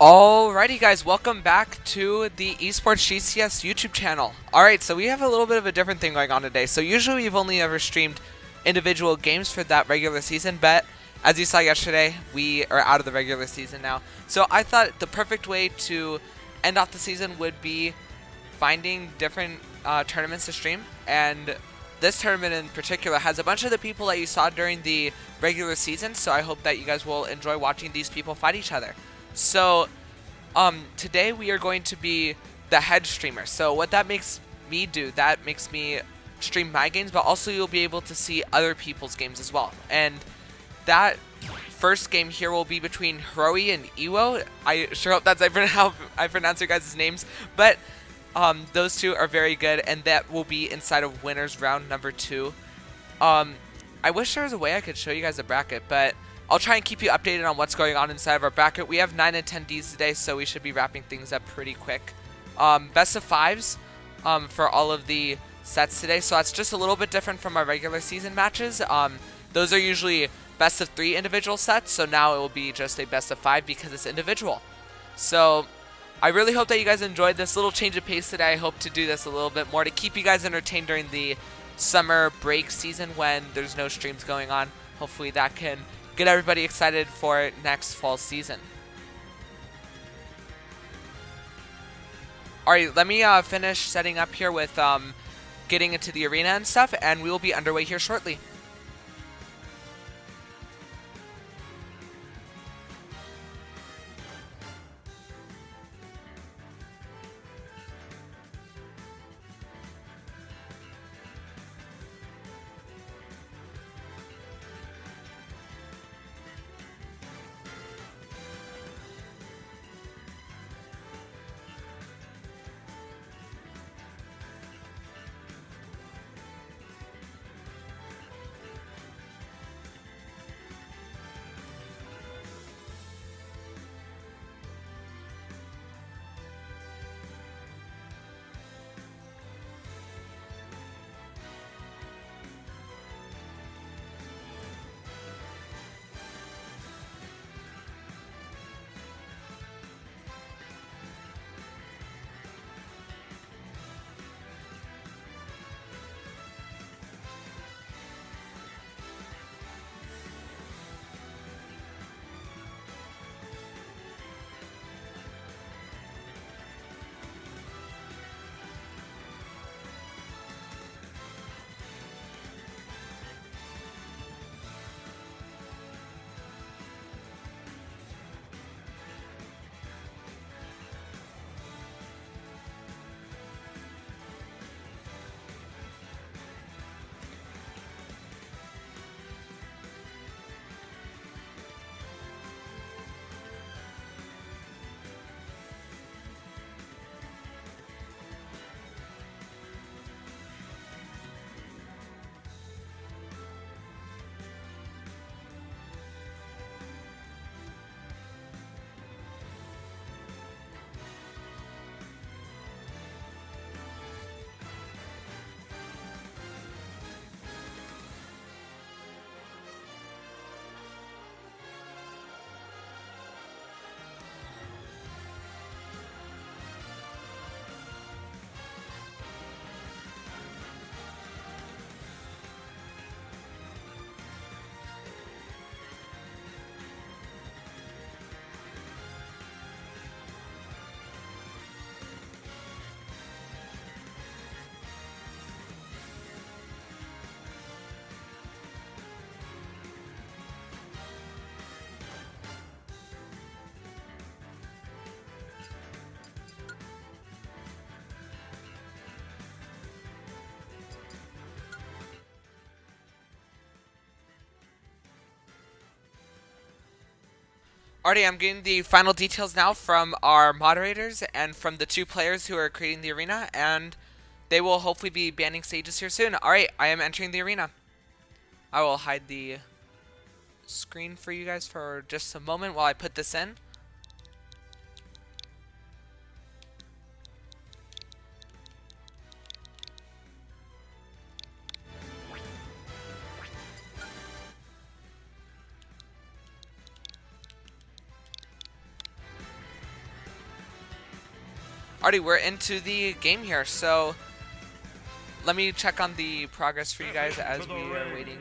Alrighty guys, welcome back to the Esports GCS YouTube channel. Alright, so we have a little bit of a different thing going on today. So usually we've only ever streamed individual games for that regular season, but as you saw yesterday, we are out of the regular season now. So I thought the perfect way to end off the season would be finding different tournaments to stream, and this tournament in particular has a bunch of the people that you saw during the regular season, so I hope that you guys will enjoy watching these people fight each other. So, today we are going to be the head streamer. So what that makes me do, that makes me stream my games, but also you'll be able to see other people's games as well. And that first game here will be between Hiroe and Iwo. I sure hope that's how I pronounce your guys' names, but those two are very good, and that will be inside of winners round number 2. I wish there was a way I could show you guys a bracket, but I'll try and keep you updated on what's going on inside of our bracket. We have 9 attendees today, so we should be wrapping things up pretty quick. Best of 5s for all of the sets today, so that's just a little bit different from our regular season matches. Those are usually best of 3 individual sets, so now it will be just a best of 5 because it's individual. So I really hope that you guys enjoyed this little change of pace today. I hope to do this a little bit more to keep you guys entertained during the summer break season when there's no streams going on. Hopefully that can get everybody excited for next fall season. Alright, let me finish setting up here with getting into the arena and stuff, and we will be underway here shortly. Alrighty, I'm getting the final details now from our moderators and from the 2 players who are creating the arena, and they will hopefully be banning stages here soon. Alright, I am entering the arena. I will hide the screen for you guys for just a moment while I put this in. Alrighty, we're into the game here, so let me check on the progress for you guys as we are waiting.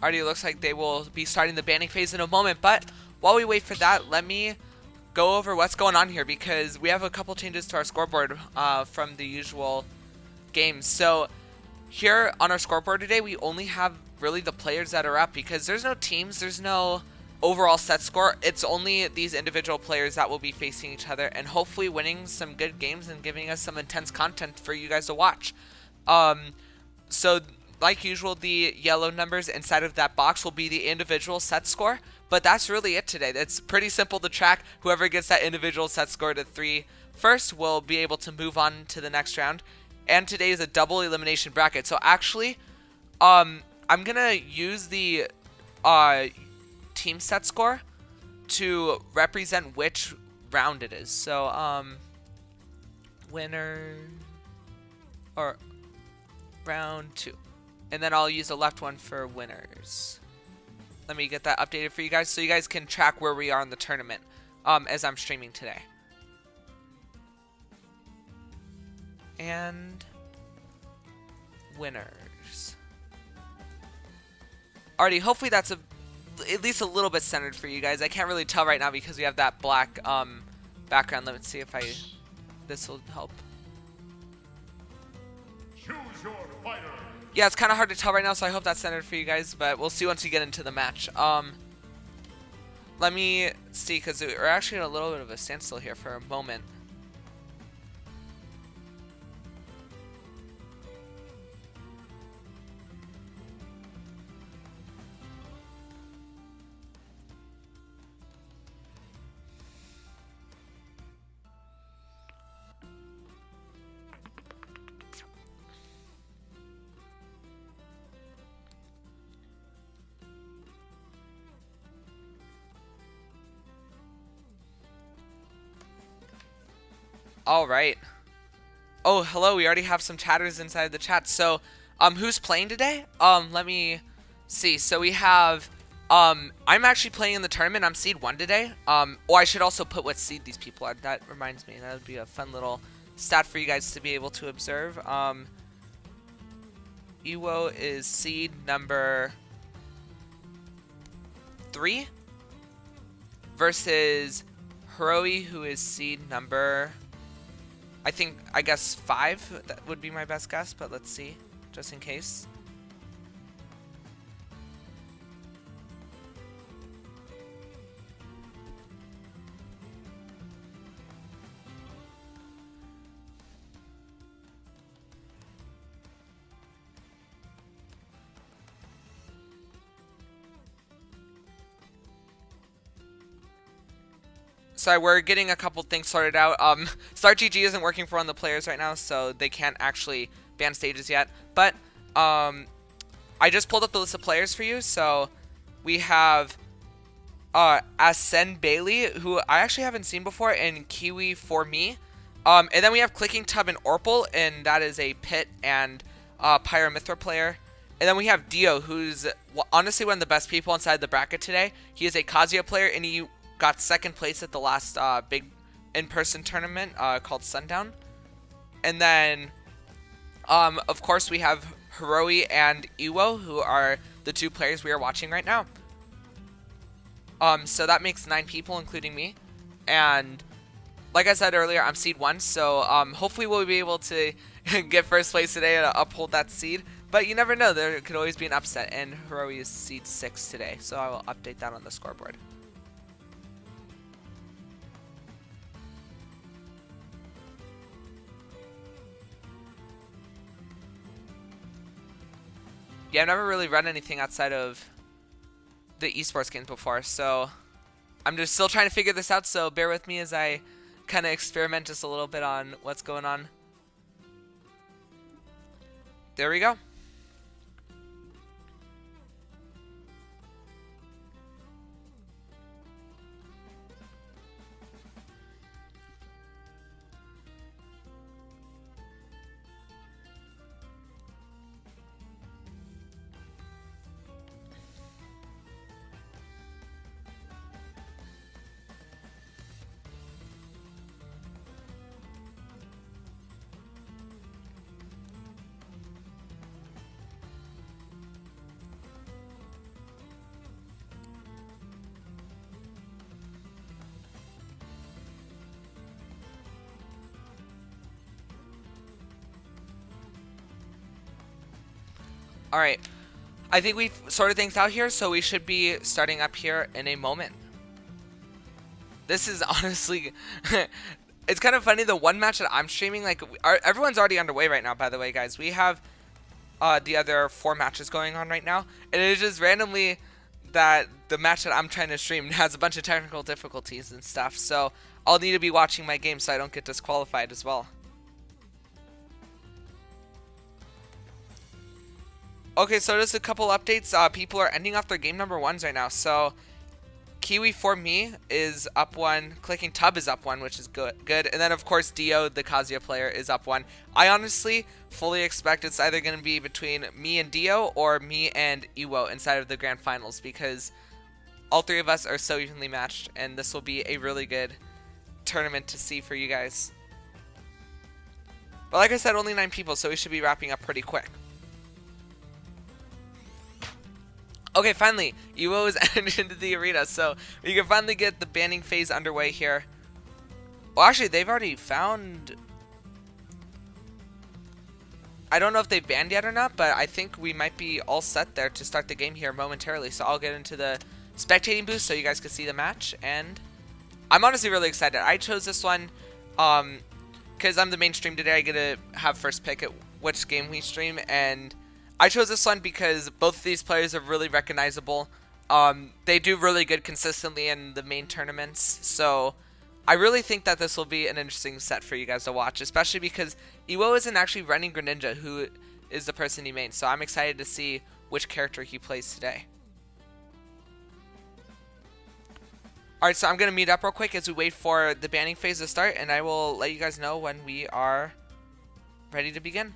Alrighty, it looks like they will be starting the banning phase in a moment, but while we wait for that, let me go over what's going on here because we have a couple changes to our scoreboard from the usual games. So here on our scoreboard today, we only have really the players that are up because there's no teams, there's no overall set score. It's only these individual players that will be facing each other and hopefully winning some good games and giving us some intense content for you guys to watch. So like usual, the yellow numbers inside of that box will be the individual set score, but that's really it today. It's pretty simple to track. Whoever gets that individual set score to 3 first will be able to move on to the next round. And today is a double elimination bracket. So actually, I'm gonna use the team set score to represent which round it is. So winner or round 2, and then I'll use the left one for winners. Let me get that updated for you guys so you guys can track where we are in the tournament as I'm streaming today. And winners. Alrighty, hopefully that's at least a little bit centered for you guys. I can't really tell right now because we have that black background. Let's see if this will help. Choose your fighter. Yeah, it's kind of hard to tell right now, so I hope that's centered for you guys, but we'll see once we get into the match. Let me see, because we're actually in a little bit of a standstill here for a moment. All right. Oh, hello. We already have some chatters inside the chat. So, who's playing today? Let me see. So we have, I'm actually playing in the tournament. I'm seed 1 today. Oh, I should also put what seed these people are. That reminds me. That would be a fun little stat for you guys to be able to observe. Iwo is seed number 3 versus Hiroi, who is seed number, I guess 5. That would be my best guess, but let's see, just in case. Sorry, we're getting a couple things sorted out. StartGG isn't working for one of the players right now, so they can't actually ban stages yet. But I just pulled up the list of players for you. So we have Ascend Bailey, who I actually haven't seen before, and Kiwi for me. And then we have Clicking Tub and Orpal, and that is a Pit and Pyramithra player. And then we have Dio, who's honestly one of the best people inside the bracket today. He is a Kazuya player, and he got 2nd place at the last big in-person tournament called Sundown. And then, of course, we have Hiroi and Iwo, who are the 2 players we are watching right now. So that makes 9 people, including me. And like I said earlier, I'm seed 1, so hopefully we'll be able to get 1st place today and uphold that seed. But you never know, there could always be an upset, and Hiroi is seed 6 today, so I will update that on the scoreboard. Yeah, I've never really run anything outside of the esports games before, so I'm just still trying to figure this out, so bear with me as I kind of experiment just a little bit on what's going on. There we go. All right. I think we've sorted things out here, so we should be starting up here in a moment. This is honestly, it's kind of funny. The one match that I'm streaming, like everyone's already underway right now. By the way, guys, we have the other 4 matches going on right now, and it is just randomly that the match that I'm trying to stream has a bunch of technical difficulties and stuff. So I'll need to be watching my game so I don't get disqualified as well. Okay, so just a couple updates. People are ending off their game number 1s right now. So Kiwi for me is up 1. Clicking Tub is up 1, which is good. And then of course Dio, the Kazuya player, is up 1. I honestly fully expect it's either going to be between me and Dio or me and Iwo inside of the grand finals, because all 3 of us are so evenly matched, and this will be a really good tournament to see for you guys. But like I said, only 9 people, so we should be wrapping up pretty quick. Okay, finally, Iwo is entered into the arena, so we can finally get the banning phase underway here. Well, actually, they've already found... I don't know if they've banned yet or not, but I think we might be all set there to start the game here momentarily. So I'll get into the spectating booth so you guys can see the match, and I'm honestly really excited. I chose this one because I'm the main stream today. I get to have first pick at which game we stream, and I chose this one because both of these players are really recognizable. They do really good consistently in the main tournaments, so I really think that this will be an interesting set for you guys to watch, especially because Iwo isn't actually running Greninja, who is the person he mains, so I'm excited to see which character he plays today. Alright, so I'm going to meet up real quick as we wait for the banning phase to start, and I will let you guys know when we are ready to begin.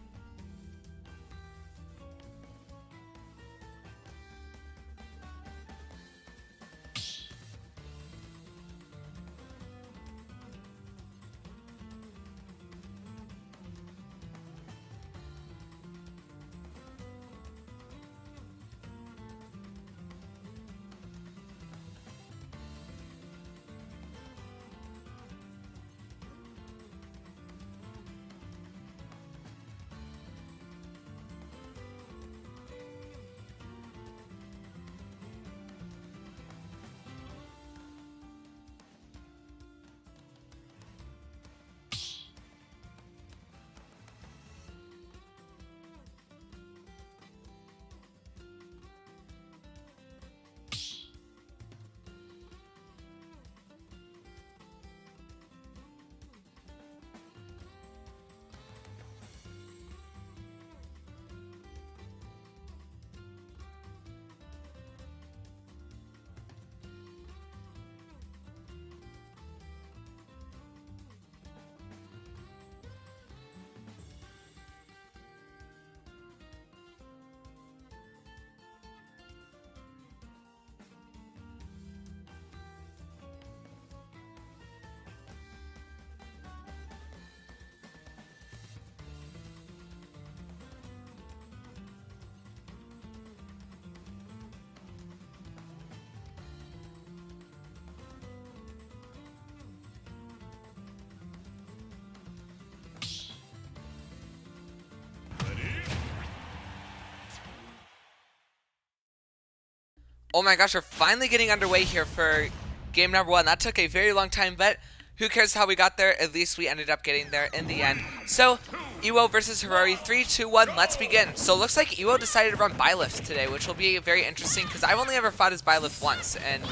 Oh my gosh, we're finally getting underway here for game number 1. That took a very long time, but who cares how we got there? At least we ended up getting there in the end. So, Iwo versus Hirori, 3, 2, 1, let's begin. So it looks like Iwo decided to run Byleth today, which will be very interesting because I've only ever fought as Byleth once, and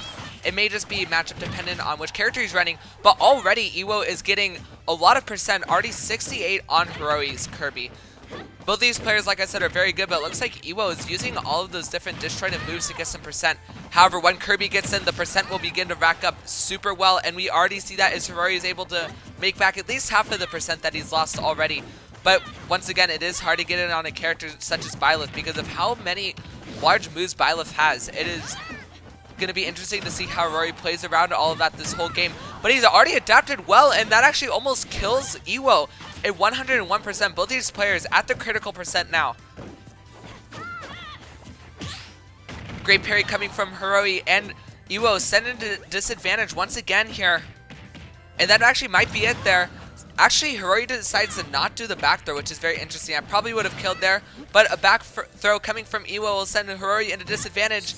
it may just be matchup dependent on which character he's running, but already Iwo is getting a lot of percent, already 68 on Hirori's Kirby. Both these players, like I said, are very good, but it looks like Iwo is using all of those different disjointed moves to get some percent. However, when Kirby gets in, the percent will begin to rack up super well, and we already see that as Hirori is able to make back at least half of the percent that he's lost already. But once again, it is hard to get in on a character such as Byleth because of how many large moves Byleth has. It is going to be interesting to see how Hirori plays around all of that this whole game. But he's already adapted well, and that actually almost kills Iwo at 101%. Both these players at the critical percent now. Great parry coming from Hirori, and Iwo sent into disadvantage once again here. And that actually might be it there. Actually, Hiroi decides to not do the back throw, which is very interesting. I probably would have killed there, but a back throw coming from Iwo will send Hiroi into disadvantage.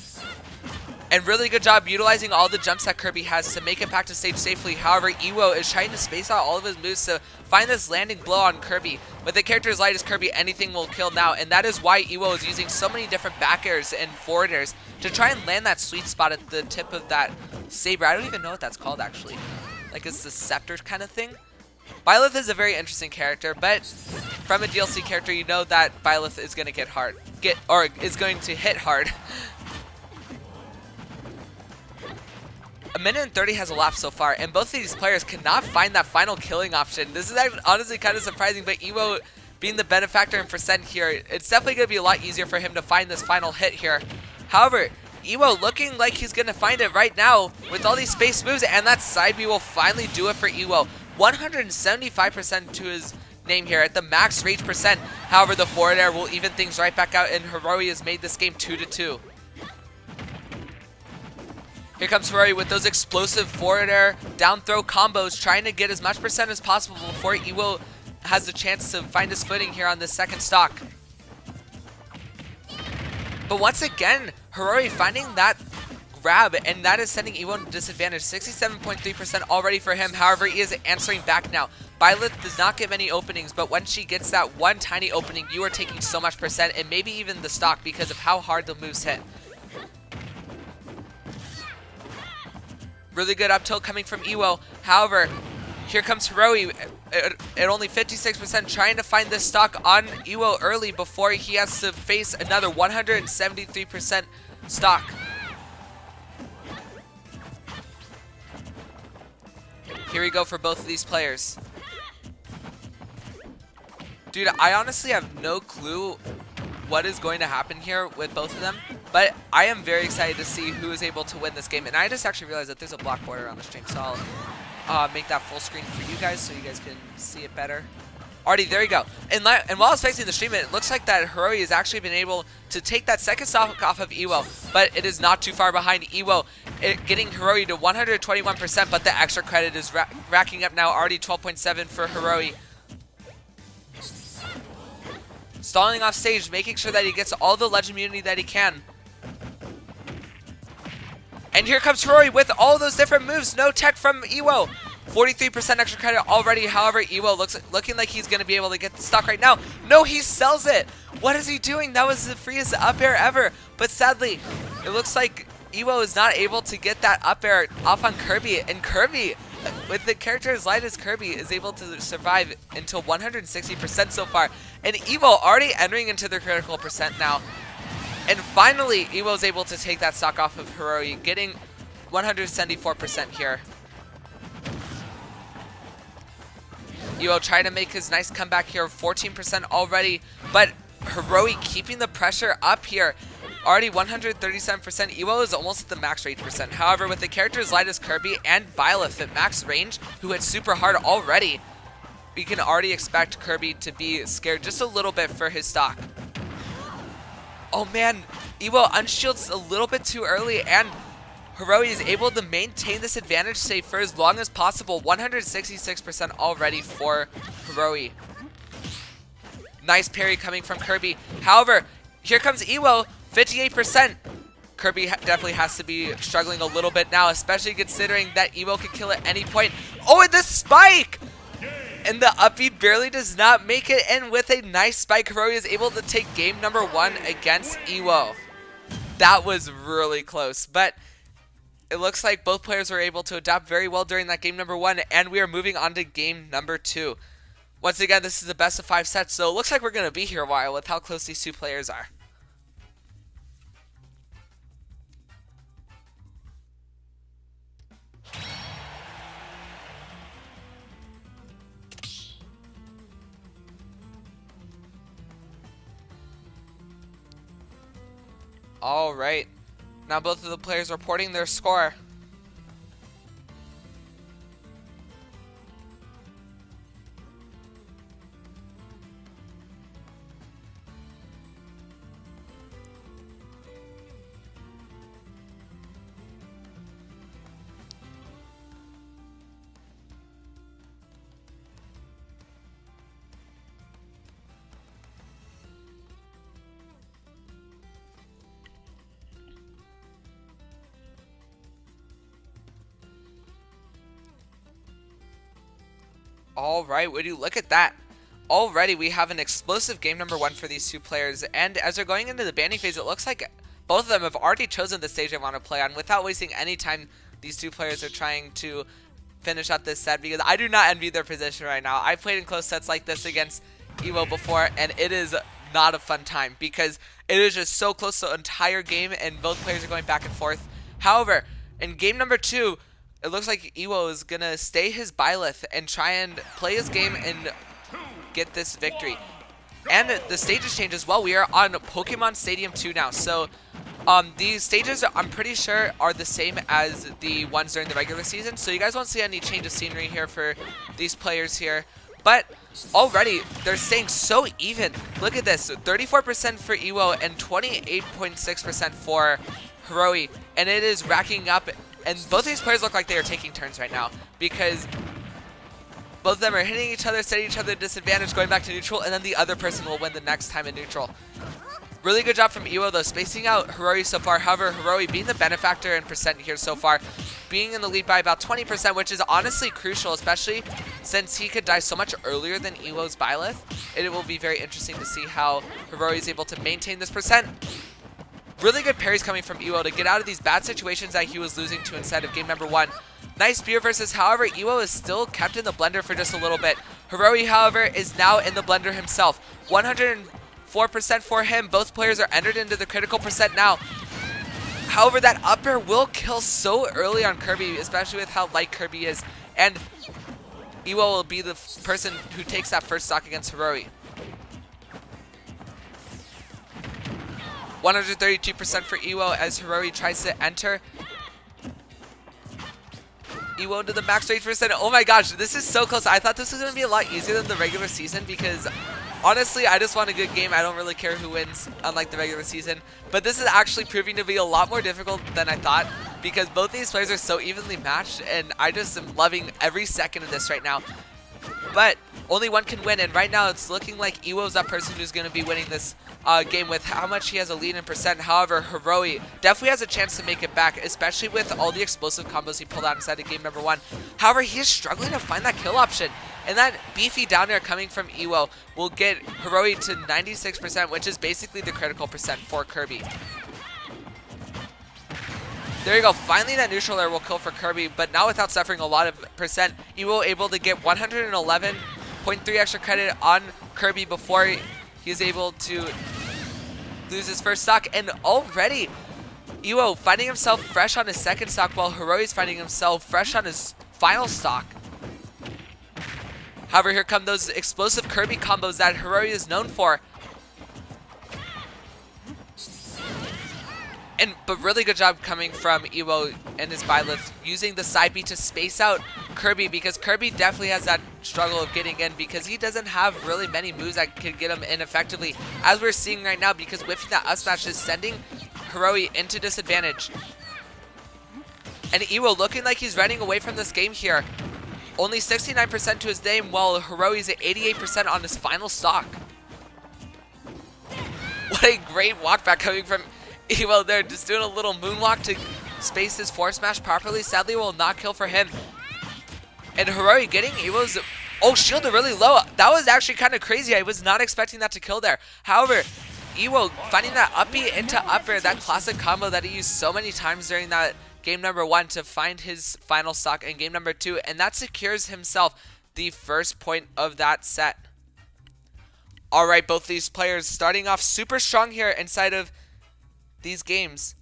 And really good job utilizing all the jumps that Kirby has to make it back to stage safely. However, Iwo is trying to space out all of his moves to find this landing blow on Kirby. With the character as light as Kirby, anything will kill now. And that is why Iwo is using so many different back airs and forward airs to try and land that sweet spot at the tip of that saber. I don't even know what that's called, actually. Like, it's the scepter kind of thing. Byleth is a very interesting character, but from a DLC character, you know that Byleth is going to is going to hit hard. A minute and 30 has elapsed so far, and both of these players cannot find that final killing option. This is actually, honestly kind of surprising, but Iwo being the benefactor in percent here, it's definitely going to be a lot easier for him to find this final hit here. However, Iwo looking like he's going to find it right now with all these space moves, and that side B will finally do it for Iwo. 175% to his name here at the max rage percent. However, the forward air will even things right back out, and Hiroi has made this game 2-2. Here comes Hiroi with those explosive forward air down throw combos, trying to get as much percent as possible before Iwo has the chance to find his footing here on this second stock. But once again, Hiroi finding that grab, and that is sending Iwo into disadvantage. 67.3% already for him. However, he is answering back now. Byleth does not give any openings, but when she gets that one tiny opening, you are taking so much percent, and maybe even the stock because of how hard the moves hit. Really good up tilt coming from Iwo. However, here comes Hiroi at only 56%, trying to find this stock on Iwo early before he has to face another 173% stock. Here we go for both of these players. Dude, I honestly have no clue what is going to happen here with both of them, but I am very excited to see who is able to win this game. And I just actually realized that there's a block border on the stream, so I'll make that full screen for you guys so you guys can see it better. Alrighty, there you go. And while I was facing the stream, it looks like that Hiroi has actually been able to take that second stock off of Iwo, but it is not too far behind Iwo, getting Hiroi to 121%, but the extra credit is racking up now, already 12.7 for Hiroi. Stalling off stage, making sure that he gets all the ledge immunity that he can. And here comes Hiroi with all those different moves. No tech from Iwo. 43% extra credit already. However, Iwo looking like he's going to be able to get the stock right now. No, he sells it. What is he doing? That was the freest up air ever. But sadly, it looks like Iwo is not able to get that up air off on Kirby. And Kirby, with the character as light as Kirby, is able to survive until 160% so far. And Iwo already entering into the critical percent now. And finally, Iwo is able to take that stock off of Hiroi, getting 174% here. Iwo trying to make his nice comeback here, 14% already, but Hiroi keeping the pressure up here. Already 137%. Iwo is almost at the max range percent. However, with the characters light as Kirby and Byleth at max range, who hit super hard already, we can already expect Kirby to be scared just a little bit for his stock. Oh man, Iwo unshields a little bit too early, and Hiroi is able to maintain this advantage save for as long as possible. 166% already for Hiroi. Nice parry coming from Kirby. However, here comes Iwo, 58%. Kirby definitely has to be struggling a little bit now, especially considering that Iwo could kill at any point. Oh, and the spike! And the up B barely does not make it, and with a nice spike, Hiroi is able to take game number 1 against Iwo. That was really close, but it looks like both players were able to adapt very well during that game number 1, and we are moving on to game number 2. Once again, this is the best of 5 sets, so it looks like we're going to be here a while with how close these two players are. Alright, now both of the players reporting their score. All right, would you look at that? Already we have an explosive game number 1 for these two players, and as they're going into the banning phase, it looks like both of them have already chosen the stage they want to play on without wasting any time. These two players are trying to finish out this set because I do not envy their position right now. I played in close sets like this against Evo before, and it is not a fun time because it is just so close the entire game, and both players are going back and forth. However, in game number 2, it looks like Evo is going to stay his Byleth and try and play his game and get this victory. And the stages change as well. We are on Pokemon Stadium 2 now. So these stages, I'm pretty sure, are the same as the ones during the regular season. So you guys won't see any change of scenery here for these players here. But already, they're staying so even. Look at this. 34% for Evo and 28.6% for Hiroi. And it is racking up. And both these players look like they are taking turns right now because both of them are hitting each other, setting each other disadvantage, going back to neutral, and then the other person will win the next time in neutral. Really good job from Evo, though, spacing out Hiroi so far. However, Hiroi being the benefactor in percent here so far, being in the lead by about 20%, which is honestly crucial, especially since he could die so much earlier than Evo's Byleth. It will be very interesting to see how Hiroi is able to maintain this percent. Really good parries coming from Evo to get out of these bad situations that he was losing to inside of game number 1. Nice spear versus, however, Evo is still kept in the blender for just a little bit. Hiroi, however, is now in the blender himself. 104% for him. Both players are entered into the critical percent now. However, that up air will kill so early on Kirby, especially with how light Kirby is. And Evo will be the person who takes that first stock against Hiroi. 132% for Evo as Hiroi tries to enter. Evo to the max rage percent. Oh my gosh, this is so close. I thought this was going to be a lot easier than the regular season because honestly, I just want a good game. I don't really care who wins, unlike the regular season. But this is actually proving to be a lot more difficult than I thought because both these players are so evenly matched, and I just am loving every second of this right now. But only one can win, and right now it's looking like Evo's that person who's going to be winning this game with how much he has a lead in percent. However, Hiroi definitely has a chance to make it back, especially with all the explosive combos he pulled out inside of game number 1. However, he is struggling to find that kill option, and that beefy down air coming from Evo will get Hiroi to 96%, which is basically the critical percent for Kirby. There you go. Finally, that neutral air will kill for Kirby, but now without suffering a lot of percent. Evo able to get 111.3 extra credit on Kirby before he is able to lose his first stock. And already, Evo finding himself fresh on his second stock while Hiroi is finding himself fresh on his final stock. However, here come those explosive Kirby combos that Hiroi is known for. But really good job coming from Evo and his Byleth, using the side B to space out Kirby, because Kirby definitely has that struggle of getting in because he doesn't have really many moves that can get him in effectively, as we're seeing right now, because whiffing that up smash is sending Hiroi into disadvantage. And Evo looking like he's running away from this game here. Only 69% to his name, while Hiroi's at 88% on his final stock. What a great walk back coming from Evo there, just doing a little moonwalk to space his force smash properly. Sadly, will not kill for him. And Hiroi getting Evo's shielded really low. That was actually kind of crazy. I was not expecting that to kill there. However, Evo finding that up B into up air, that classic combo that he used so many times during that game number 1 to find his final stock in game number 2, and that secures himself the first point of that set. All right, both these players starting off super strong here inside of these games.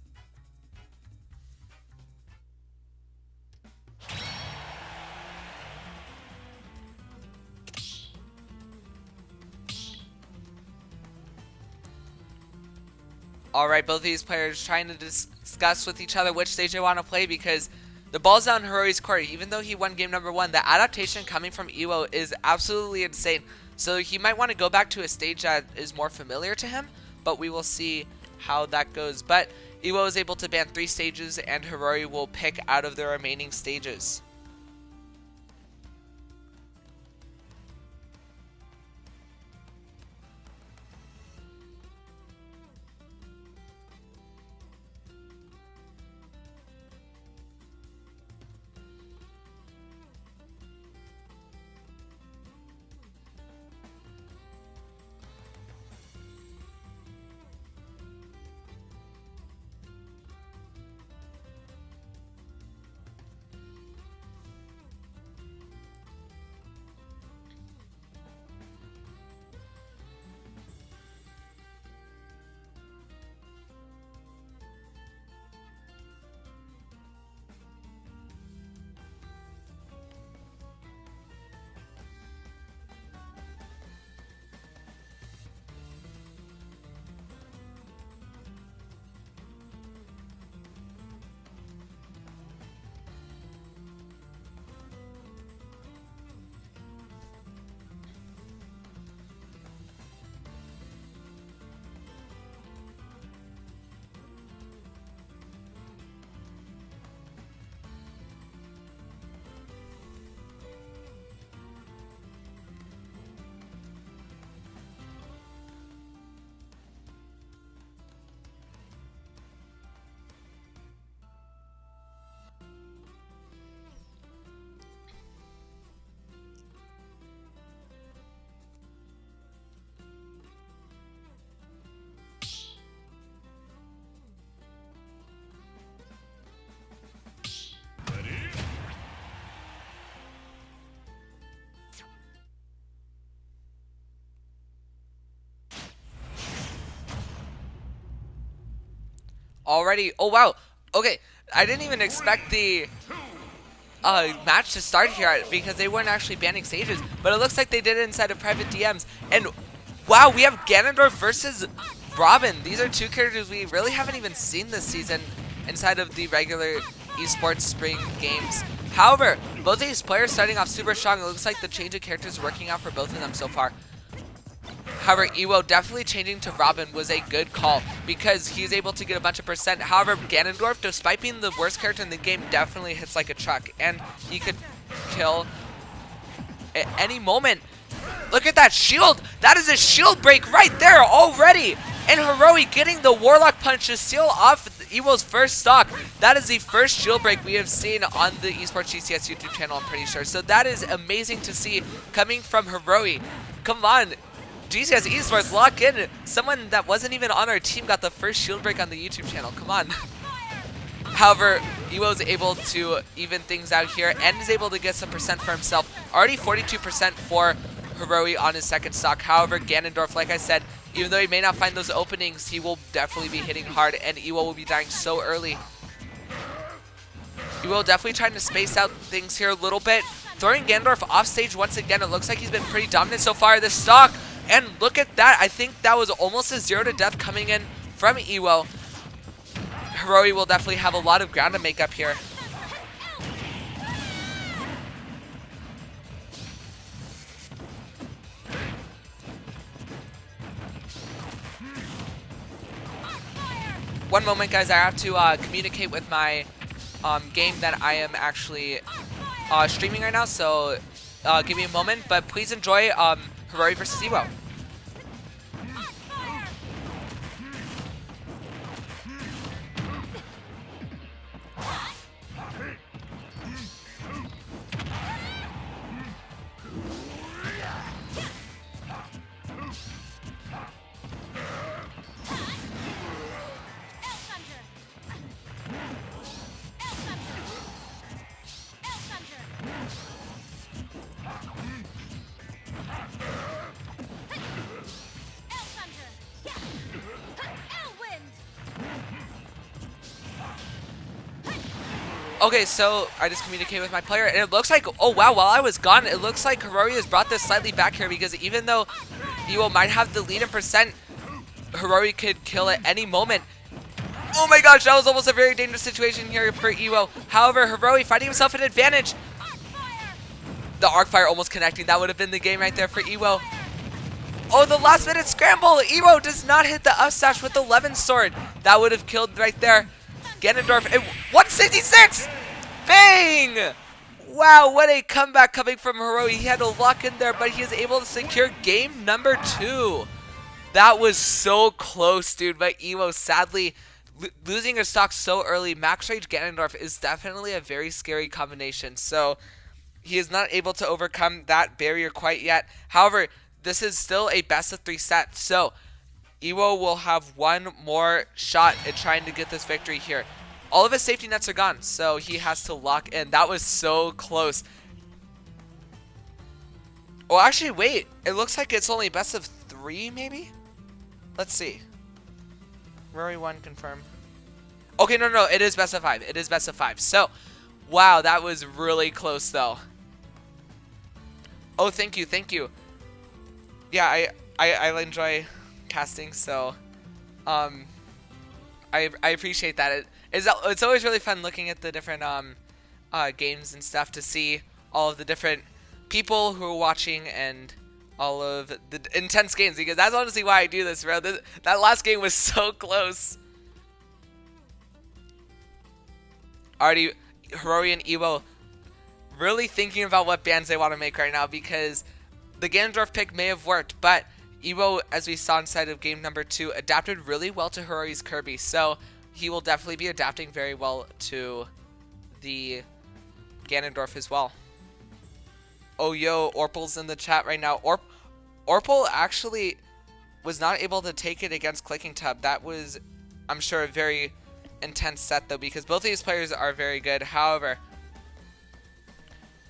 All right, both of these players trying to discuss with each other which stage they want to play, because the ball's down Hiroi's court. Even though he won game number 1, the adaptation coming from Evo is absolutely insane. So he might want to go back to a stage that is more familiar to him, but we will see how that goes. But Evo is able to ban 3 stages, and Hiroi will pick out of the remaining stages. already. Oh, wow. Okay, I didn't even expect the match to start here because they weren't actually banning stages, but it looks like they did it inside of private DMs. And wow, we have Ganondorf versus Robin. These are two characters we really haven't even seen this season inside of the regular esports spring games. However, both of these players starting off super strong. It looks like the change of characters is working out for both of them so far. However, Ewo definitely changing to Robin was a good call because he's able to get a bunch of percent. However, Ganondorf, despite being the worst character in the game, definitely hits like a truck, and he could kill at any moment. Look at that shield. That is a shield break right there already. And Hiroi getting the Warlock Punch to seal off Ewo's first stock. That is the first shield break we have seen on the Esports GCS YouTube channel, I'm pretty sure. So that is amazing to see coming from Hiroi. Come on. GCS Esports, lock in. Someone that wasn't even on our team got the first shield break on the YouTube channel. Come on. However, Ewo is able to even things out here and is able to get some percent for himself. Already 42% for Hiroi on his second stock. However, Ganondorf, like I said, even though he may not find those openings, he will definitely be hitting hard, and Ewo will be dying so early. Ewo definitely trying to space out things here a little bit. Throwing Ganondorf off stage once again. It looks like he's been pretty dominant so far this stock. And look at that. I think that was almost a 0 to death coming in from Ewo. Hiroi will definitely have a lot of ground to make up here. One moment, guys. I have to communicate with my game that I am actually streaming right now. So give me a moment. But please enjoy Hiroi versus Ewo. Okay, so I just communicated with my player, and it looks like, oh wow, while I was gone, it looks like Hiroi has brought this slightly back here because even though Ewo might have the lead in percent, Hiroi could kill at any moment. Oh my gosh, that was almost a very dangerous situation here for Ewo. However, Hiroi finding himself an advantage. The arc fire almost connecting. That would have been the game right there for Ewo. Oh, the last minute scramble. Ewo does not hit the up smash with the Levin sword. That would have killed right there. Ganondorf at 166! Bang! Wow, what a comeback coming from Hiroi. He had to lock in there, but he is able to secure game number 2. That was so close, dude, but Ewo sadly losing her stock so early. Max Rage Ganondorf is definitely a very scary combination, so he is not able to overcome that barrier quite yet. However, this is still a best of 3 set, so Ewo will have one more shot at trying to get this victory here. All of his safety nets are gone, so he has to lock in. That was so close. Oh, actually, wait. It looks like it's only best of 3, maybe? Let's see. Rory 1, confirm. Okay, no, it is best of 5. It is best of 5. So, wow, that was really close, though. Oh, thank you. Yeah, I enjoy casting, so I appreciate that. It's always really fun looking at the different games and stuff to see all of the different people who are watching and all of the intense games, because that's honestly why I do this, bro. That last game was so close. Already, Hiroi and Ewo really thinking about what bands they want to make right now, because the Ganondorf pick may have worked, but Ewo, as we saw inside of game number 2, adapted really well to Hiroi's Kirby, so he will definitely be adapting very well to the Ganondorf as well. Oh, yo, Orple's in the chat right now. Orple actually was not able to take it against Clicking Tub. That was, I'm sure, a very intense set, though, because both of these players are very good. However,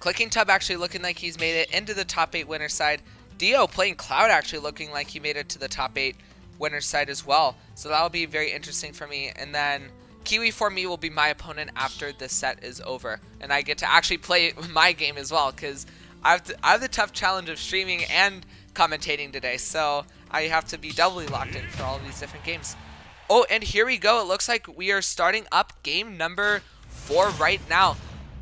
Clicking Tub actually looking like he's made it into the top 8 winner side. Dio playing Cloud actually looking like he made it to the top 8 winner's side as well. So that'll be very interesting for me. And then Kiwi for me will be my opponent after this set is over, and I get to actually play my game as well, because I have the tough challenge of streaming and commentating today, so I have to be doubly locked in for all of these different games. Oh, and here we go. It looks like we are starting up game number 4 right now.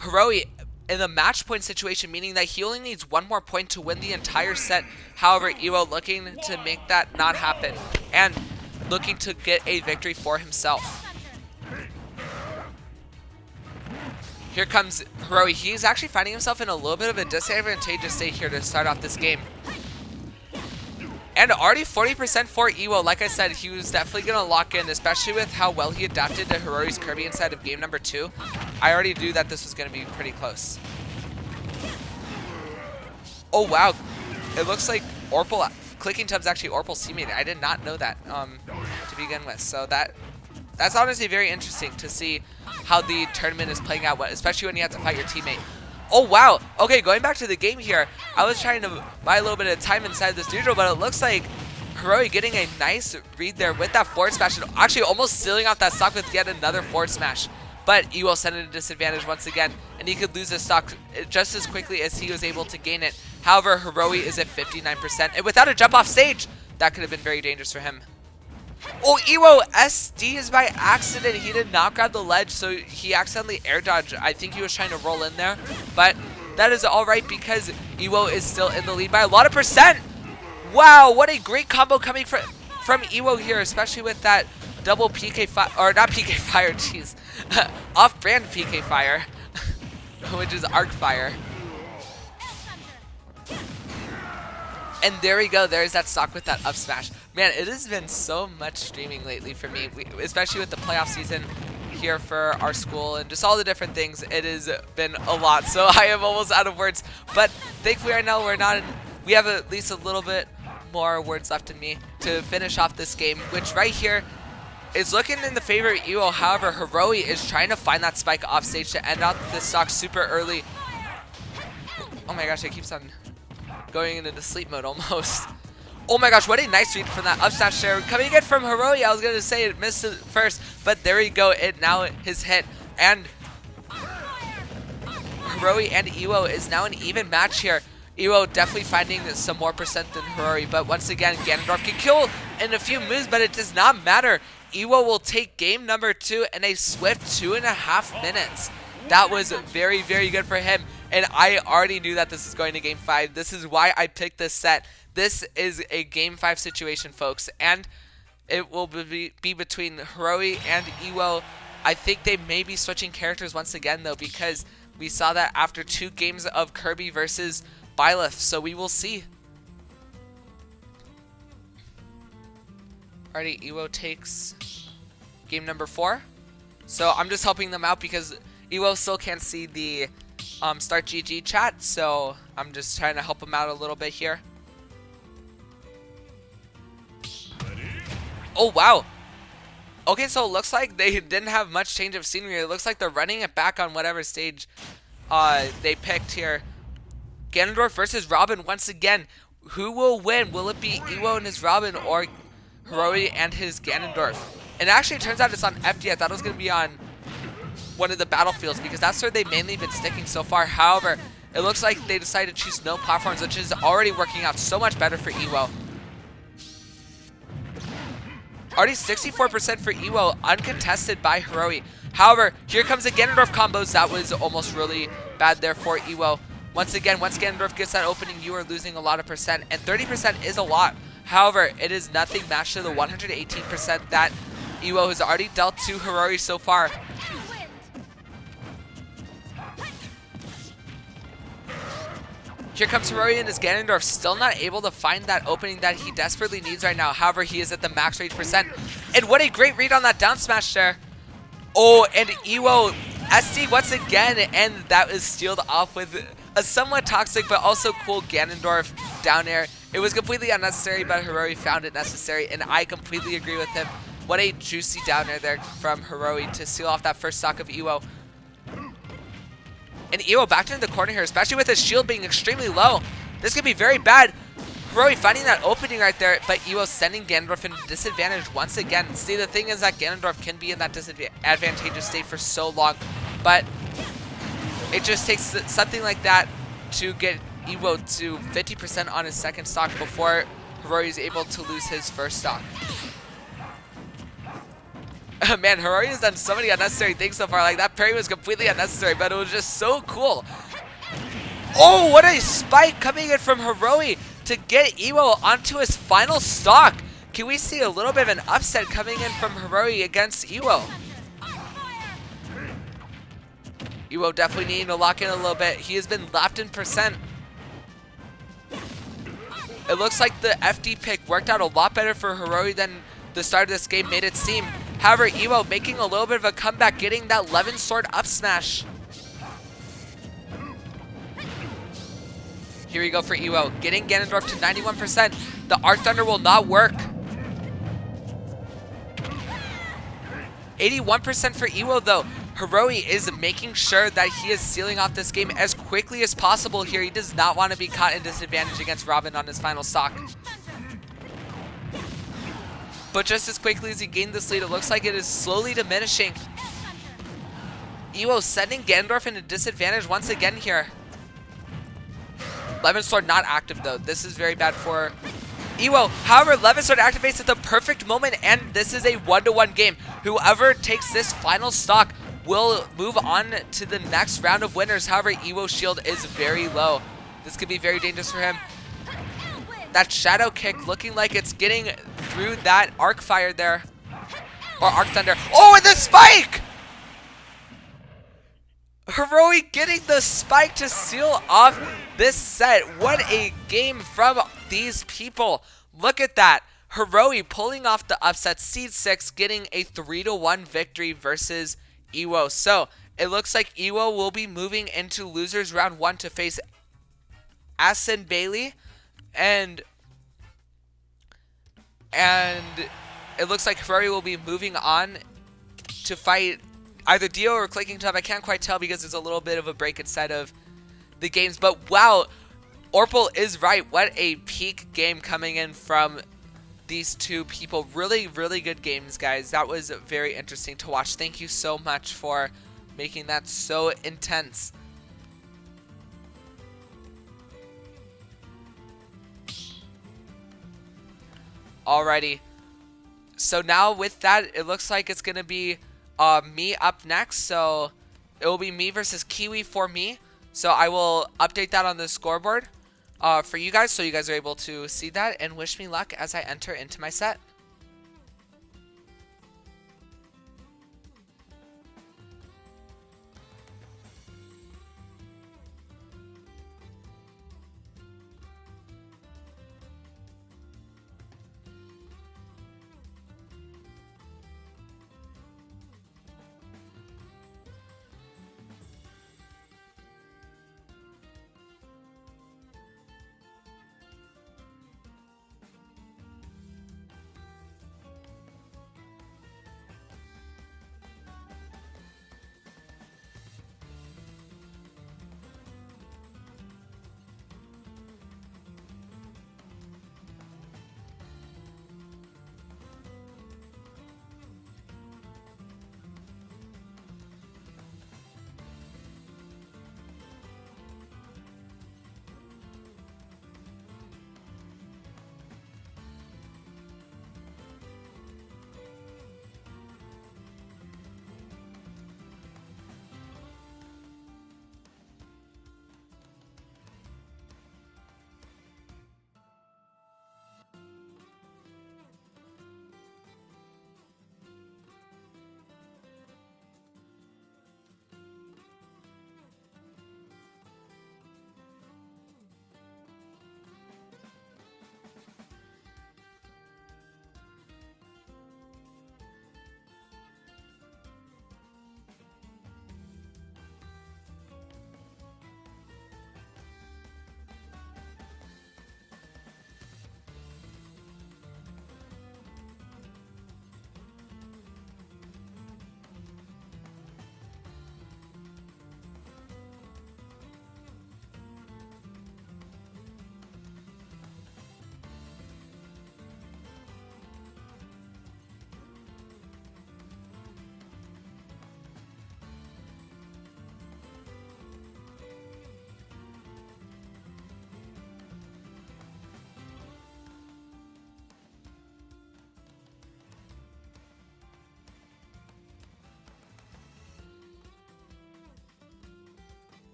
Hiroi in the match point situation, meaning that he only needs 1 more point to win the entire set. However, Iwo looking to make that not happen and looking to get a victory for himself. Here comes Hiroi. He's actually finding himself in a little bit of a disadvantageous state here to start off this game. And already 40% for Iwo. Like I said, he was definitely going to lock in, especially with how well he adapted to Hiroi's Kirby inside of game number 2. I already knew that this was going to be pretty close. Oh, wow. It looks like Orpal, Clicking Tub's actually Orpal's teammate. I did not know that to begin with. So that's honestly very interesting to see how the tournament is playing out, especially when you have to fight your teammate. Oh, wow. Okay, going back to the game here, I was trying to buy a little bit of time inside this neutral, but it looks like Hiroi getting a nice read there with that forward smash, and actually almost sealing off that stock with yet another forward smash. But Iwo sent it a disadvantage once again, and he could lose his stock just as quickly as he was able to gain it. However, Hiroi is at 59%, and without a jump off stage, that could have been very dangerous for him. Oh, Iwo SD is by accident. He did not grab the ledge, so he accidentally air dodged. I think he was trying to roll in there, but that is all right because Iwo is still in the lead by a lot of percent. Wow, what a great combo coming from Iwo here, especially with that double PK fire, or not PK fire, jeez, off-brand PK fire, which is arc fire. And there we go. There's that stock with that up smash. Man, it has been so much streaming lately for me, especially with the playoff season here for our school and just all the different things. It has been a lot, so I am almost out of words. But thankfully right now we have at least a little bit more words left in me to finish off this game, which right here is looking in the favor of Iwo. However, Hiroi is trying to find that spike off stage to end out this stock super early. Oh my gosh, it keeps on going into the sleep mode almost. Oh my gosh, what a nice read from that up smash there. Coming in from Hiroi, I was going to say it missed it first, but there you go. It now his hit. And Hiroi and Iwo is now an even match here. Iwo definitely finding some more percent than Hiroi, but once again, Ganondorf can kill in a few moves, but it does not matter. Iwo will take game number 2 in a swift 2.5 minutes. That was very, very good for him. And I already knew that this is going to game 5. This is why I picked this set. This is a game 5 situation, folks. And it will be between Hiroi and Iwo. I think they may be switching characters once again, though, because we saw that after 2 games of Kirby versus Byleth. So we will see. Alrighty, Iwo takes game number 4. So I'm just helping them out because Iwo still can't see the start GG chat, so I'm just trying to help him out a little bit here. Oh, wow. Okay, so it looks like they didn't have much change of scenery. It looks like they're running it back on whatever stage they picked here. Ganondorf versus Robin once again. Who will win? Will it be Iwo and his Robin or Hiroi and his Ganondorf? And actually, it turns out it's on FD. I thought it was going to be on one of the battlefields because that's where they've mainly been sticking so far. However, it looks like they decided to choose no platforms, which is already working out so much better for Iwo. Already 64% for Iwo, uncontested by Hiroi. However, here comes the Ganondorf combos. That was almost really bad there for Iwo. Once again, once Ganondorf gets that opening, you are losing a lot of percent, and 30% is a lot. However, it is nothing matched to the 118% that Iwo has already dealt to Hiroi so far. Here comes Hiroi and his Ganondorf, still not able to find that opening that he desperately needs right now. However, he is at the max rage percent. And what a great read on that down smash there. Oh, and Iwo SD once again, and that is sealed off with a somewhat toxic but also cool Ganondorf down air. It was completely unnecessary, but Hiroi found it necessary, and I completely agree with him. What a juicy down air there from Hiroi to seal off that first stock of Iwo. And Iwo backed into the corner here, especially with his shield being extremely low. This could be very bad. Hiroi finding that opening right there, but Iwo sending Ganondorf into disadvantage once again. See, the thing is that Ganondorf can be in that disadvantageous state for so long, but it just takes something like that to get Iwo to 50% on his second stock before Hiroi is able to lose his first stock. Man, Hiroi has done so many unnecessary things so far. Like, that parry was completely unnecessary, but it was just so cool. Oh, what a spike coming in from Hiroi to get Iwo onto his final stock. Can we see a little bit of an upset coming in from Hiroi against Iwo? Iwo definitely needing to lock in a little bit. He has been lapped in percent. It looks like the FD pick worked out a lot better for Hiroi than the start of this game made it seem. However, Iwo making a little bit of a comeback, getting that Levin Sword up smash. Here we go for Iwo, getting Ganondorf to 91%. The Arc Thunder will not work. 81% for Iwo though. Hiroi is making sure that he is sealing off this game as quickly as possible here. He does not want to be caught in disadvantage against Robin on his final stock. But just as quickly as he gained this lead, it looks like it is slowly diminishing. Iwo sending Ganondorf into disadvantage once again here. Levin Sword not active though. This is very bad for Iwo. However, Levin Sword activates at the perfect moment, and this is a 1-to-1 game. Whoever takes this final stock will move on to the next round of winners. However, Iwo's shield is very low. This could be very dangerous for him. That Shadow Kick looking like it's getting through that Arc Fire there. Or Arc Thunder. Oh, and the spike! Hiroi getting the spike to seal off this set. What a game from these people. Look at that. Hiroi pulling off the upset. Seed 6 getting a 3-to-1 victory versus Iwo. So it looks like Iwo will be moving into losers round 1 to face Asin Bailey. And it looks like Hiroi will be moving on to fight either Dio or Clicking Tub. I can't quite tell because there's a little bit of a break inside of the games. But wow, Orpal is right. What a peak game coming in from these two people. Really, really good games, guys. That was very interesting to watch. Thank you so much for making that so intense. Alrighty. So now with that, it looks like it's going to be me up next. So it will be me versus Kiwi for me. So I will update that on the scoreboard for you guys, so you guys are able to see that, and wish me luck as I enter into my set.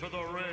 into the ring.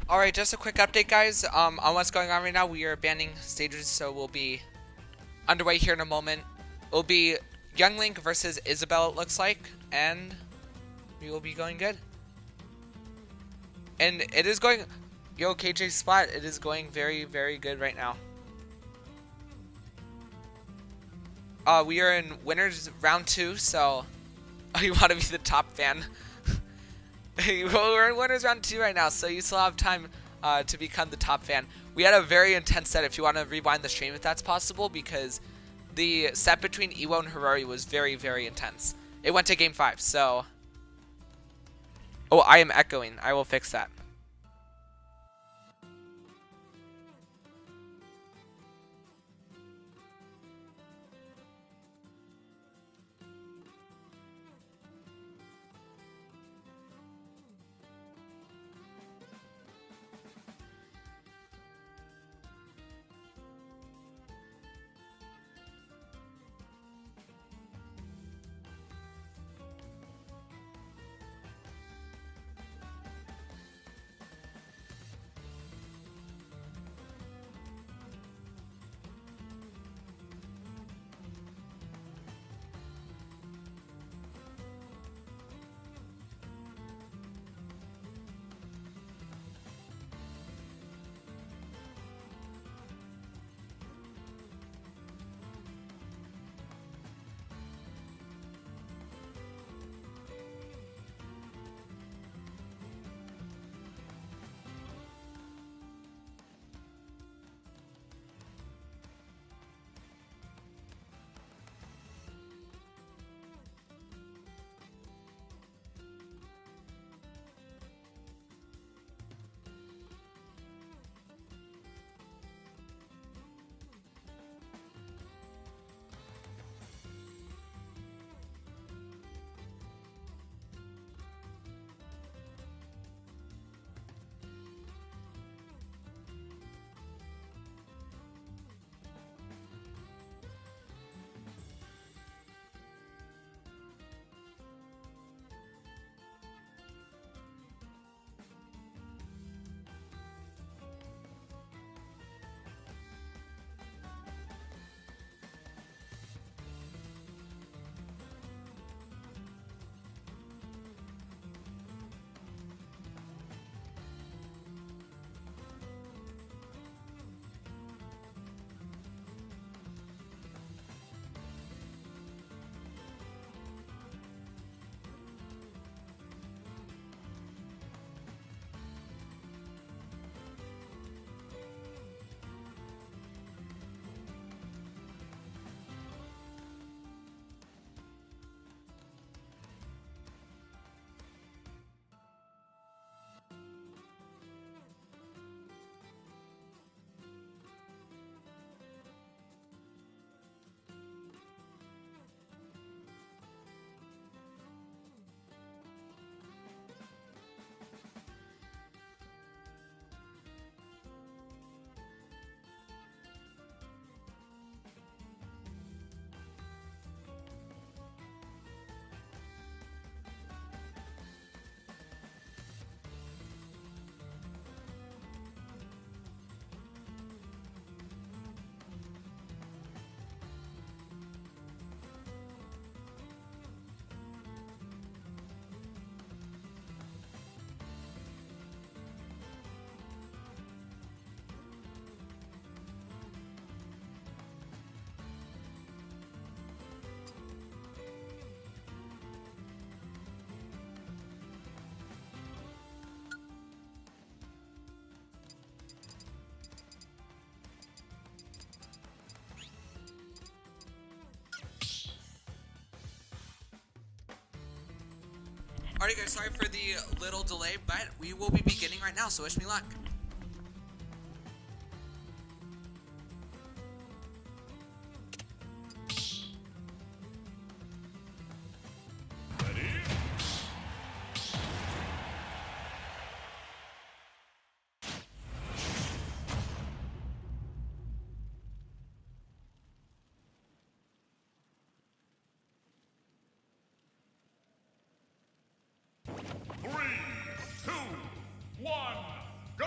Alright, just a quick update, guys, on what's going on right now. We are banning stages, so we'll be underway here in a moment. It'll be Young Link versus Isabelle, it looks like, and we will be going good. And it is going... Yo, KJ Spot, it is going very, very good right now. We are in winners round 2, so you want to be the top fan. Well, we're in winners round 2 right now, so you still have time to become the top fan. We had a very intense set, if you want to rewind the stream if that's possible, because the set between Iwo and Harari was very, very intense. It went to game 5, so... Oh, I am echoing. I will fix that. Alright guys, sorry for the little delay, but we will be beginning right now, so wish me luck. Ready? Three, two, one, go!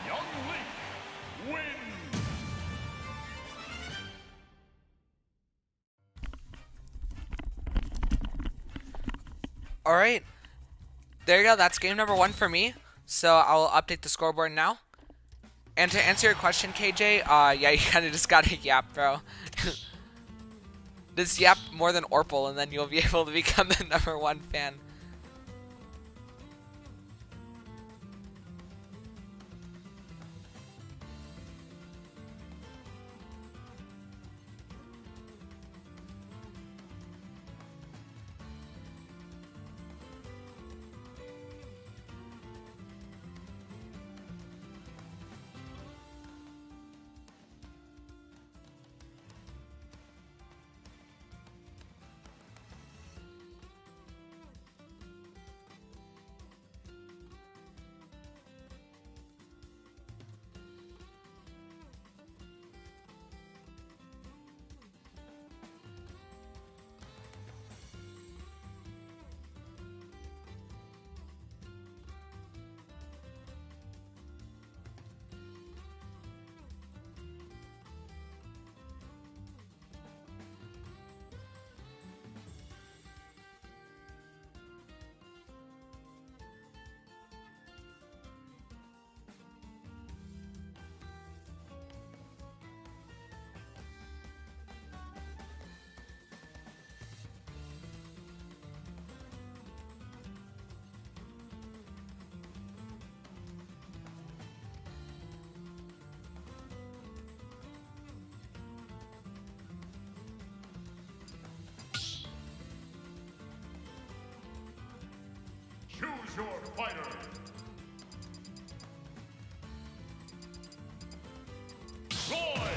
Young Link wins! Alright, there you go, that's game number 1 for me. So I'll update the scoreboard now. And to answer your question, KJ, yeah, you kind of just gotta yap, bro. Just yap more than Orpal, and then you'll be able to become the #1 fan. Choose your fighter. Roy.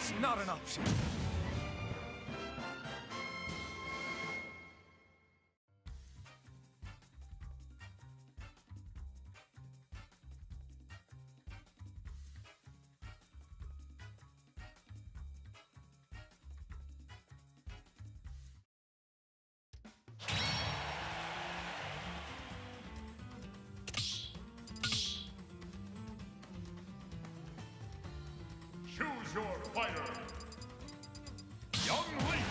It's not an option. Choose your fighter. Young Link.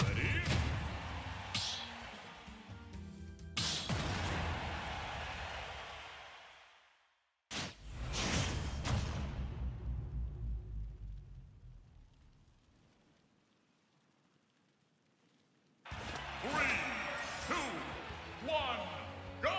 Ready? Three, two, one, go!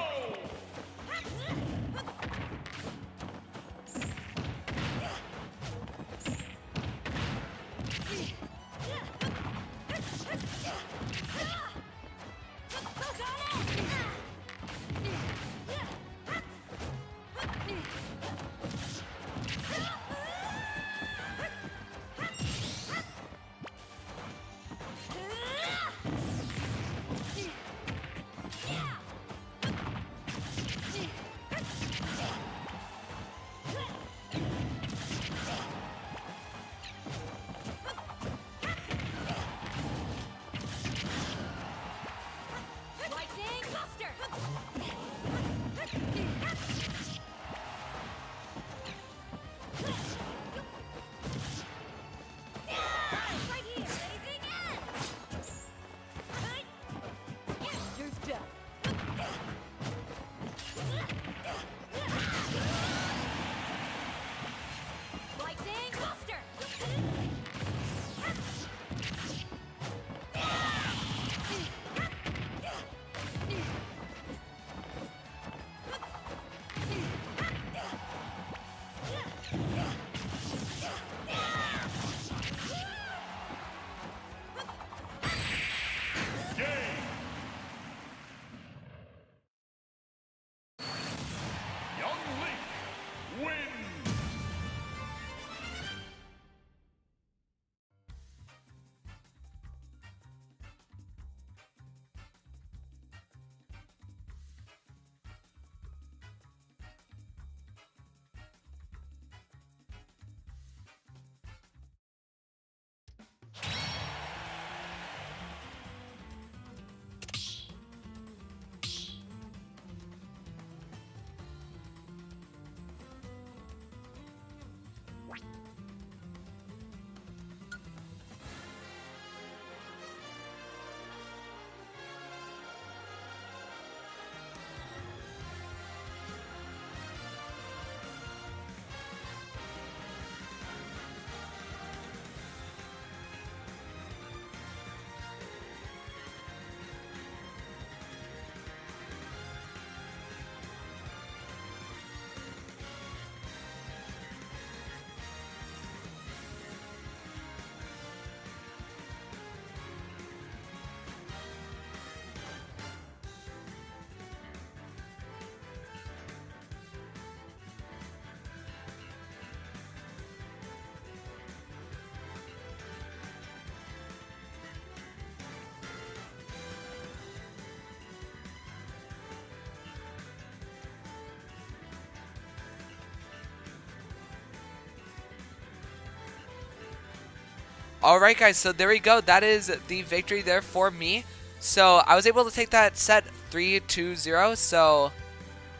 Alright guys, so there we go. That is the victory there for me. So I was able to take that set 3-2-0. So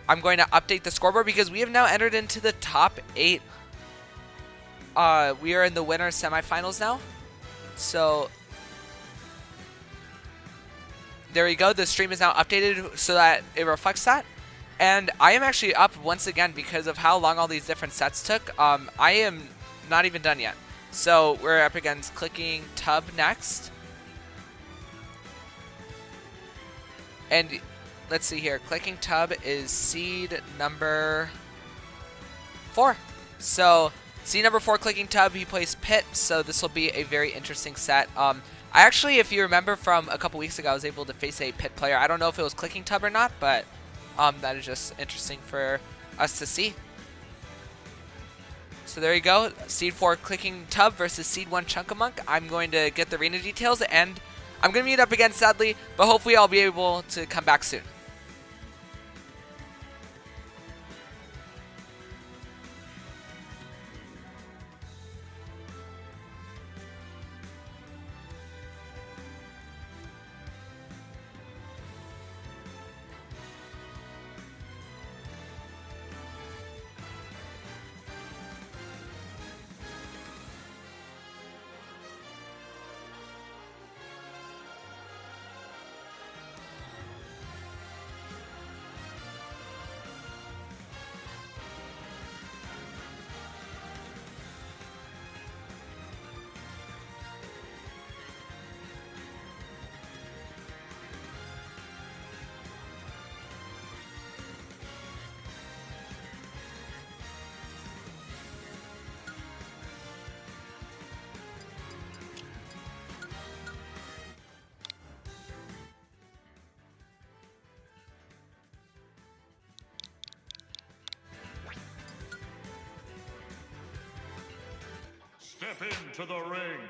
I'm going to update the scoreboard because we have now entered into the top 8. We are in the winner semifinals now. So there we go. The stream is now updated so that it reflects that. And I am actually up once again because of how long all these different sets took. I am not even done yet. So we're up against Clicking Tub next. And let's see here. Clicking Tub is seed number 4. So seed number 4, Clicking Tub, he plays Pit. So this will be a very interesting set. I actually, if you remember from a couple weeks ago, I was able to face a Pit player. I don't know if it was Clicking Tub or not, but that is just interesting for us to see. So there you go. Seed 4 Clicking Tub versus Seed 1 Chunkamunk. I'm going to get the arena details, and I'm going to meet up again, sadly, but hopefully I'll be able to come back soon. Step into the ring.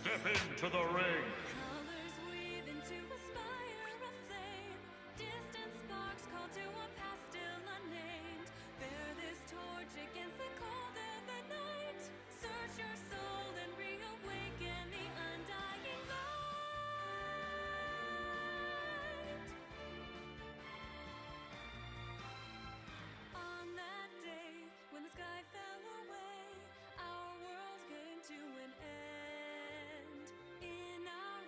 Step into the ring. Colors weave into a spire of flame. Distant sparks call to a past still unnamed. Bear this torch against the cold of the night. Search your soul and reawaken the undying light. On that day when the sky fell away, our world came to an end. In our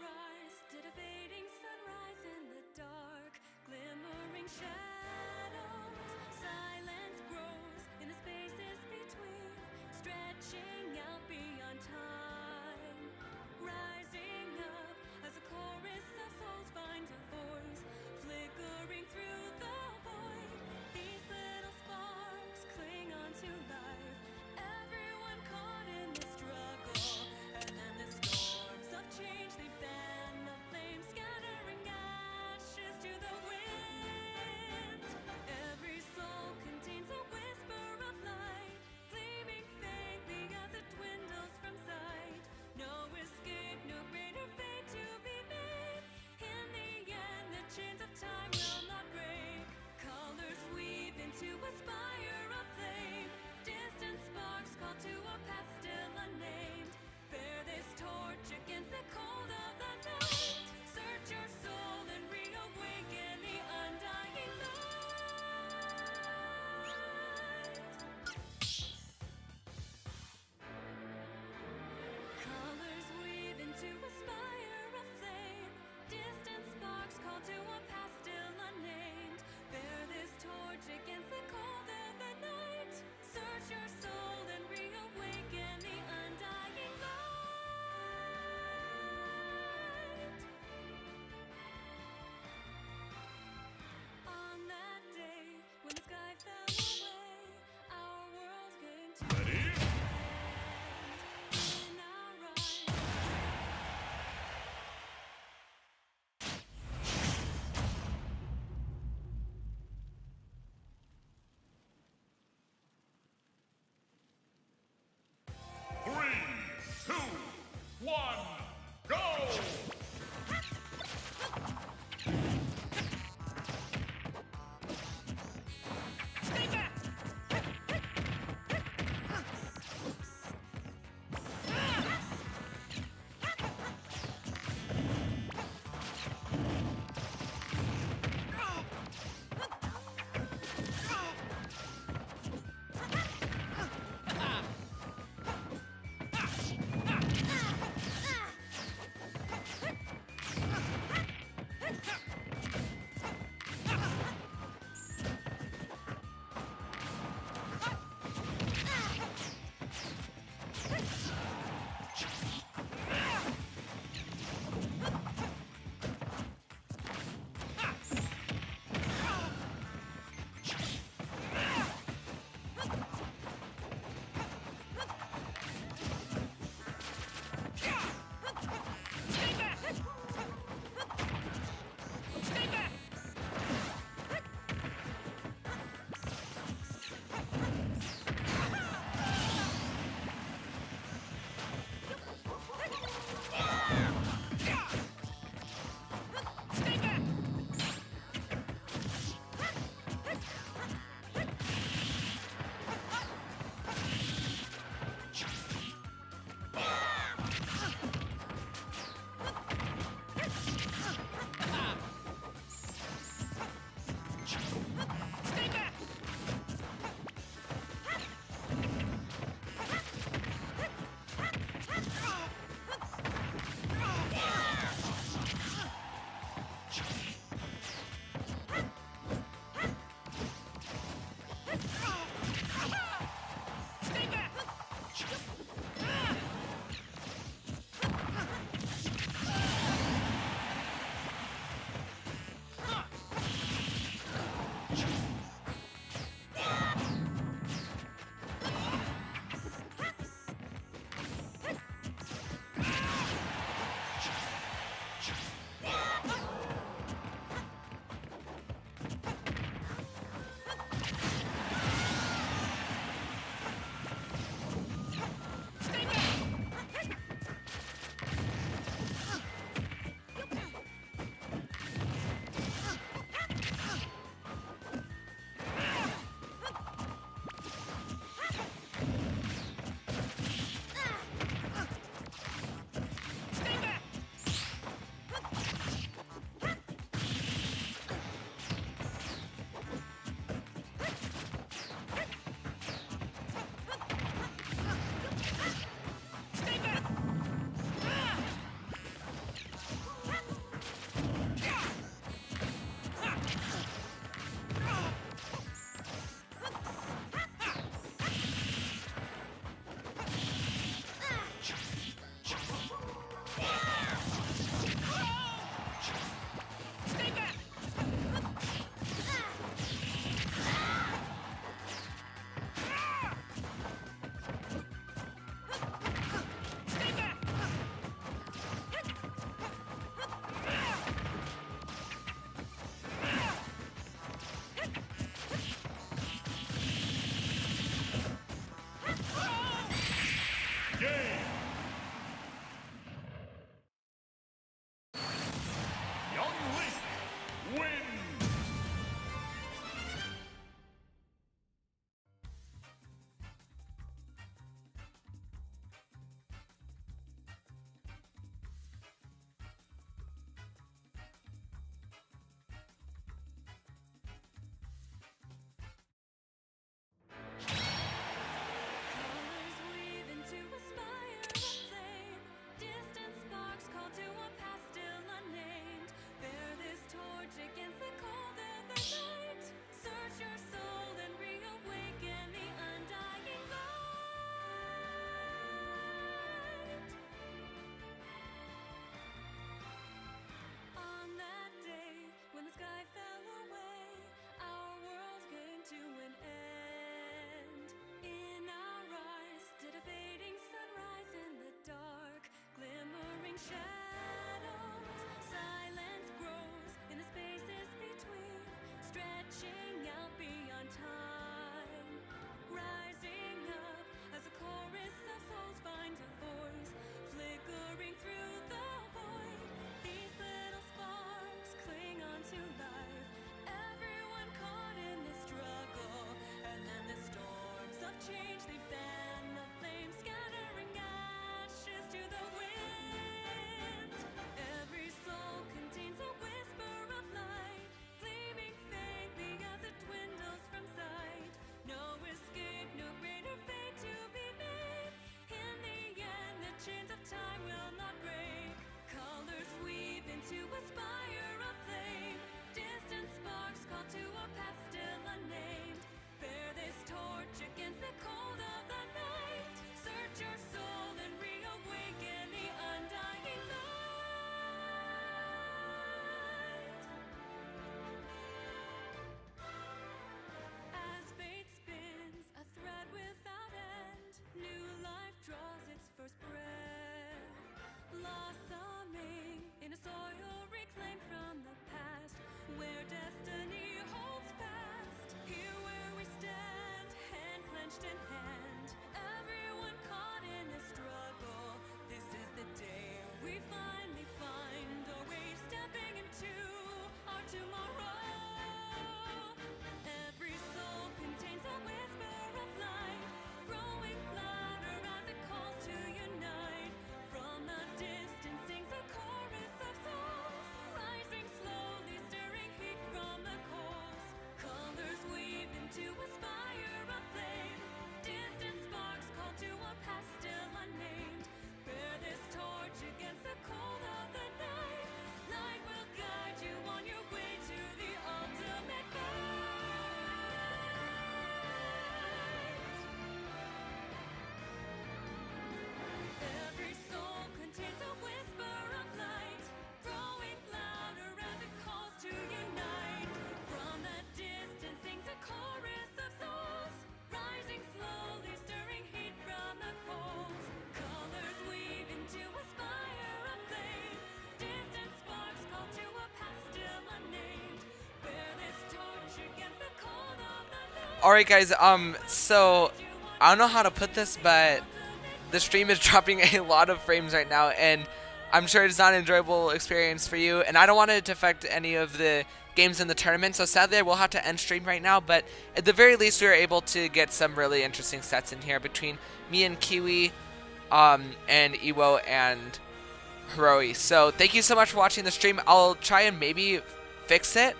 Alright guys, so I don't know how to put this, but the stream is dropping a lot of frames right now, and I'm sure it's not an enjoyable experience for you, and I don't want it to affect any of the games in the tournament, so sadly I will have to end stream right now, but at the very least we were able to get some really interesting sets in here between me and Kiwi, and Iwo and Hiroi. So thank you so much for watching the stream. I'll try and maybe fix it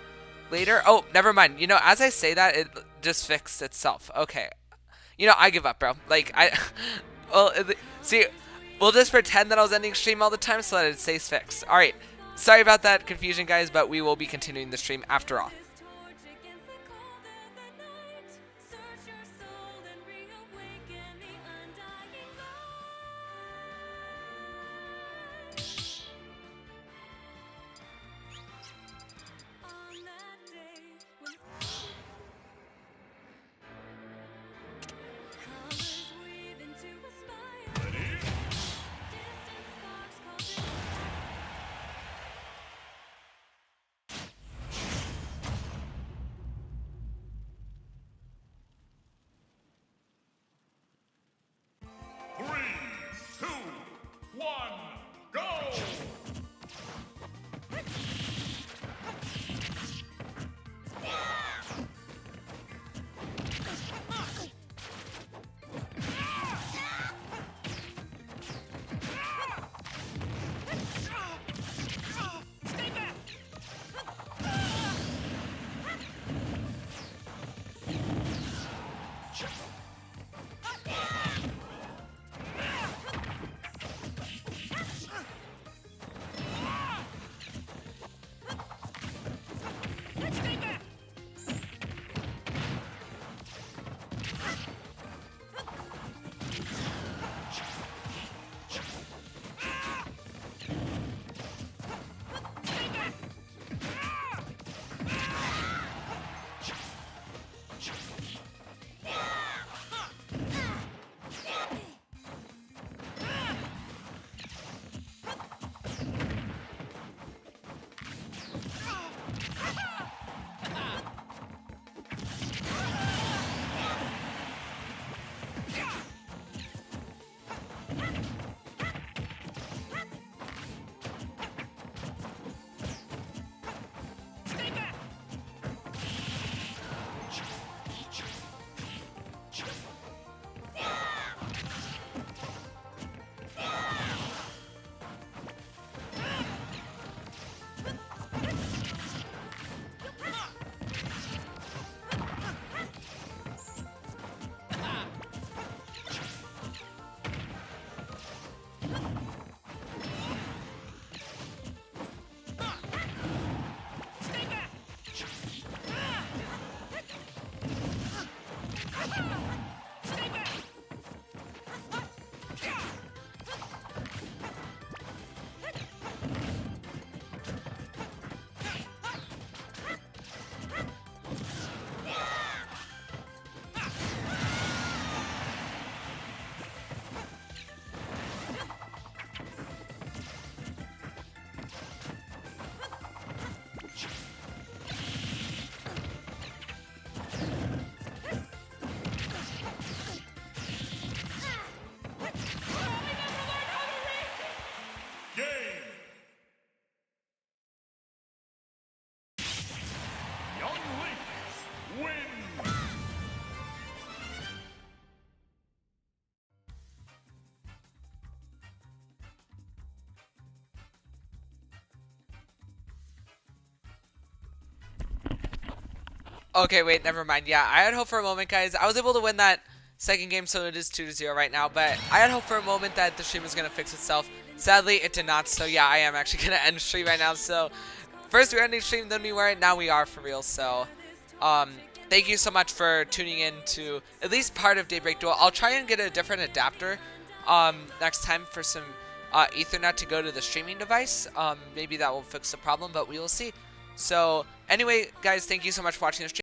later. Oh, never mind. You know, as I say that, it just fixed itself. Okay. You know, I give up, bro. Like, well, see, we'll just pretend that I was ending stream all the time so that it stays fixed. Alright. Sorry about that confusion, guys, but we will be continuing the stream after all. This torch against the cold of the night. Search your soul and reawaken the undying light. On that day when colors weave into a spire. Distant sparks call to Three, two, one, go! Game! Young Lynx win! Okay, wait, never mind. Yeah, I had hope for a moment, guys. I was able to win that second game, so it is 2-0 right now. But I had hope for a moment that the stream was going to fix itself. Sadly, it did not. So, yeah, I am actually going to end the stream right now. So, first we were ending stream, then we weren't. Now we are for real. So, thank you so much for tuning in to at least part of Daybreak Duel. I'll try and get a different adapter next time for some Ethernet to go to the streaming device. Maybe that will fix the problem, but we will see. So, anyway, guys, thank you so much for watching the stream.